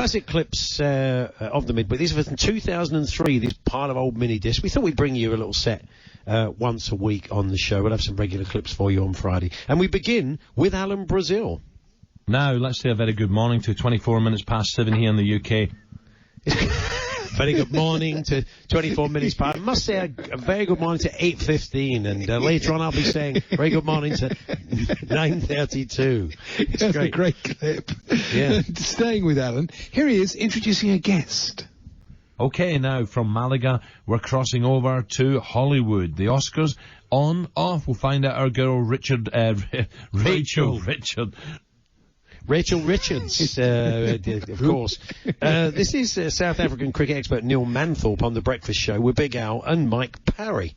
classic clips of the midweek. These are from 2003, this pile of old mini-discs. We thought we'd bring you a little set once a week on the show. We'll have some regular clips for you on Friday. And we begin with Alan Brazil. Now, let's say a very good morning to 24 minutes past 7 here in the UK. Very good morning to 24 minutes past. I must say a very good morning to 8:15, and later on I'll be saying very good morning to 9:32. That's a great clip. Yeah. Staying with Alan, here he is introducing a guest. Okay, now from Malaga, we're crossing over to Hollywood. The Oscars on, off. We'll find out our girl Rachel Richards, of course. This is South African cricket expert Neil Manthorpe on The Breakfast Show with Big Al and Mike Parry.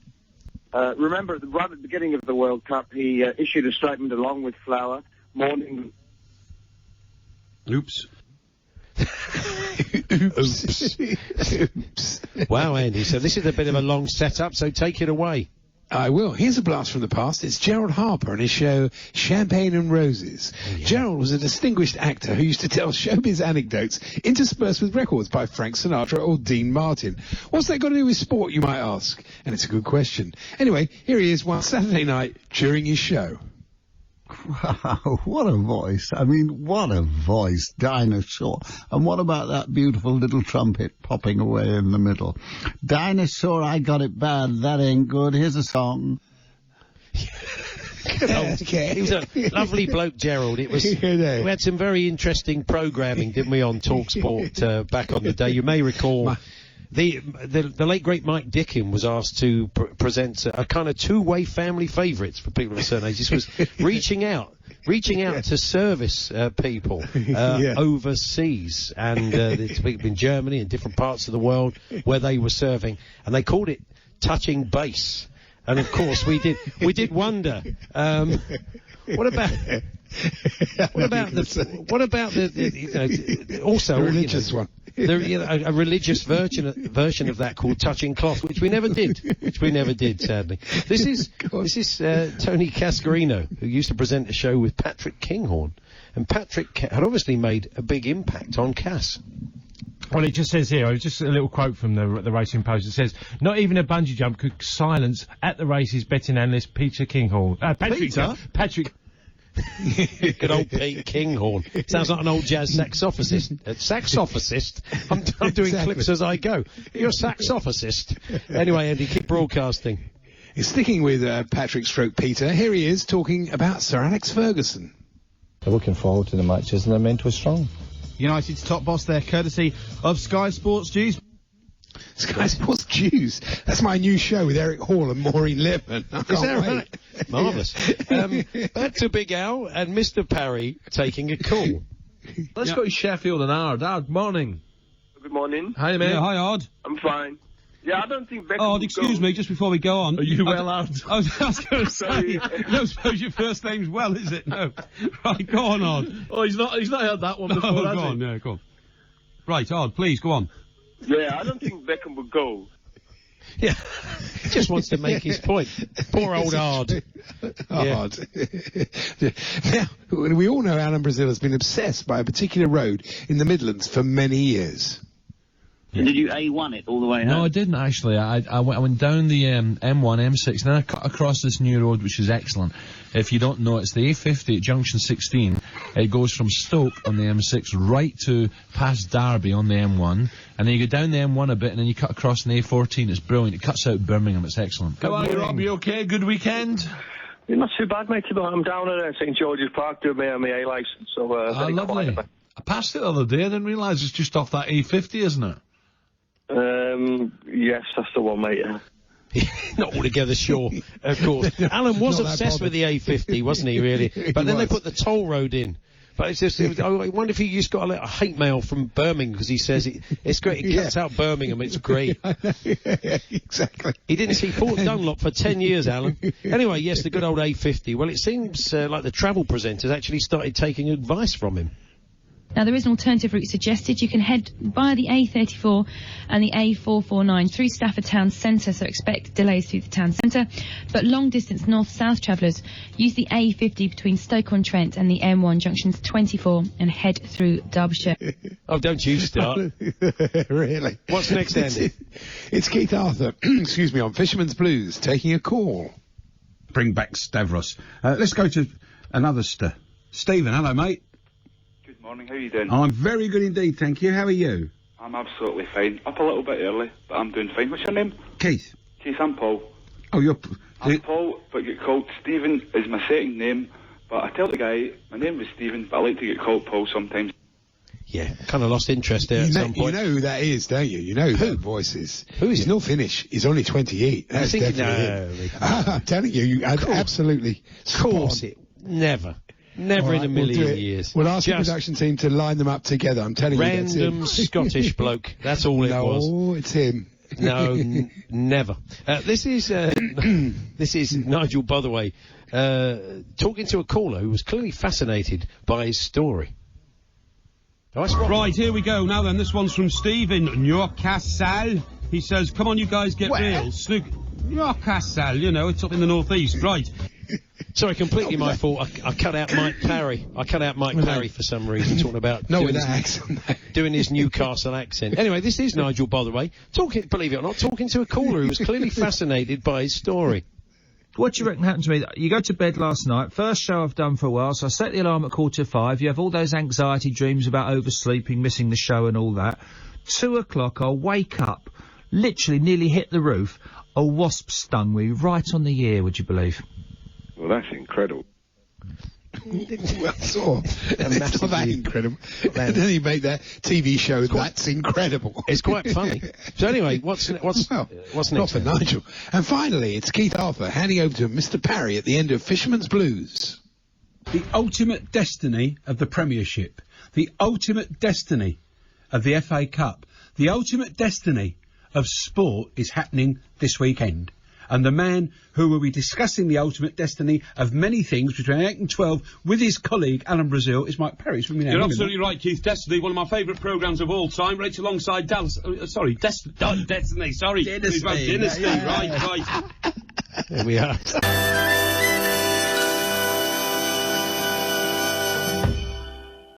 Remember, right at the beginning of the World Cup, he issued a statement along with Flower, mourning... Oops. Oops. Wow, Andy, so this is a bit of a long setup, so take it away. I will. Here's a blast from the past. It's Gerald Harper and his show Champagne and Roses. Oh, yeah. Gerald was a distinguished actor who used to tell showbiz anecdotes interspersed with records by Frank Sinatra or Dean Martin. What's that got to do with sport, you might ask? And it's a good question. Anyway, here he is one Saturday night during his show. Wow, what a voice. I mean, what a voice, Dinosaur. And what about that beautiful little trumpet popping away in the middle? Dinosaur, I got it bad, that ain't good. Here's a song. Okay. He was a lovely bloke, Gerald. It was. We had some very interesting programming, didn't we, on talkSPORT back on the day. You may recall... The late great Mike Dickin was asked to present a kind of two-way family favourites for people of a certain age. This was reaching out to service people overseas, and it's people in Germany and different parts of the world where they were serving, and they called it touching base. And of course we did wonder. What about the also the religious one? A religious version of that called touching cloth, which we never did, sadly. This is Tony Cascarino, who used to present a show with Patrick Kinghorn, and Patrick had obviously made a big impact on Cass. Well, it just says here, just a little quote from the Racing Post. It says, not even a bungee jump could silence at the races betting analyst Peter Kinghorn. Patrick. Good old Pete Kinghorn. Sounds like an old jazz saxophonist. I'm doing clips as I go. You're a saxophonist. Anyway, Andy, keep broadcasting. Sticking with Patrick stroke Peter, here he is talking about Sir Alex Ferguson. They're looking forward to the matches and they're meant to be strong. United's top boss there, courtesy of Sky Sports News. Sky Sports News. That's my new show with Eric Hall and Maureen Lipman. Is that right? Marvellous. Back to Big Al and Mr. Parry taking a call. Let's go to Sheffield and Ard. Ard, morning. Good morning. Hi, mate. Yeah, hi, Ard. I'm fine. Yeah, I don't think Beckham Ard, excuse me, just before we go on. Are you well, Ard? I was going to say, I don't suppose your first name's Well, is it? No. Right, go on, Ard. Oh, he's not heard that one before, go on, yeah, go on. Right, Ard, please, go on. Yeah, I don't think Beckham would go. Yeah, he just wants to make his point. Poor old Ard. Now, we all know Alan Brazil has been obsessed by a particular road in the Midlands for many years. Yeah. Did you A1 it all the way home? No, I didn't actually. I went down the M1, M6, and then I cut across this new road, which is excellent. If you don't know, it's the A50 at junction 16. It goes from Stoke on the M6 right to past Derby on the M1, and then you go down the M1 a bit, and then you cut across on the A14. It's brilliant. It cuts out Birmingham. It's excellent. How are you, Rob? You okay? Good weekend? Yeah, not too bad, mate. I'm down at St George's Park doing my A licence, so lovely. I passed it the other day. I didn't realise it's just off that A50, isn't it? Yes, that's the one, mate, yeah. Not altogether sure, of course. Alan was obsessed with the A50, wasn't he, really? But then they put the toll road in. But it's just, I wonder if he just got a hate mail from Birmingham, because he says it's great, it cuts out Birmingham, it's great. Yeah, exactly. He didn't see Fort Dunlop for 10 years, Alan. Anyway, yes, the good old A50. Well, it seems like the travel presenters actually started taking advice from him. Now, there is an alternative route suggested. You can head via the A34 and the A449 through Stafford Town Centre, so expect delays through the town centre. But long-distance north-south travellers use the A50 between Stoke-on-Trent and the M1 junctions 24 and head through Derbyshire. Oh, don't you start. Really? What's next, Andy? It's Keith Arthur, excuse me, on Fisherman's Blues, taking a call. Bring back Stavros. Let's go to another Stephen, hello, mate. Good morning, how are you doing? I'm very good indeed, thank you. How are you? I'm absolutely fine. Up a little bit early, but I'm doing fine. What's your name? Keith. Keith, I'm Paul. Oh, you're... I'm Paul, but get called Stephen is my second name. But I tell the guy, my name was Stephen, but I like to get called Paul sometimes. Yeah, kind of lost interest there at some point. You know who that is, don't you? You know who that voice is. Who is He's it? not Finnish. He's only 28. That's definitely him. I'm telling you, absolutely. Of course it. Never in a million years. We'll ask the production team to line them up together. I'm telling you, that's him. Random Scottish bloke. That's all it was. No, it's him. No, never. This is Nigel Botherway talking to a caller who was clearly fascinated by his story. Right, here we go. Now then, this one's from Steve in Newcastle. He says, come on, you guys, get real. Newcastle, you know, it's up in the northeast. Right. Sorry, completely my fault. I cut out Mike Parry. Parry for some reason, talking about doing his Newcastle accent. Anyway, this is Nigel Botherway, believe it or not, talking to a caller who was clearly fascinated by his story. What do you reckon happened to me? You go to bed last night, first show I've done for a while, so I set the alarm at 5:15. You have all those anxiety dreams about oversleeping, missing the show and all that. 2 o'clock, I'll wake up, literally nearly hit the roof. A wasp stung me right on the ear, would you believe? Well, that's incredible. Well, sort of. It's not that incredible. And then you make that TV show, That's Incredible. It's quite funny. So anyway, what's next? Not for Nigel. And finally, it's Keith Arthur handing over to Mr. Parry at the end of Fisherman's Blues. The ultimate destiny of the Premiership. The ultimate destiny of the FA Cup. The ultimate destiny of sport is happening this weekend. And the man who will be discussing the ultimate destiny of many things between 8 and 12 with his colleague Alan Brazil is Mike Perry. You're absolutely right, Keith. Destiny, one of my favourite programmes of all time, right alongside Dallas. Destiny, sorry. Dynasty. Right. There we are.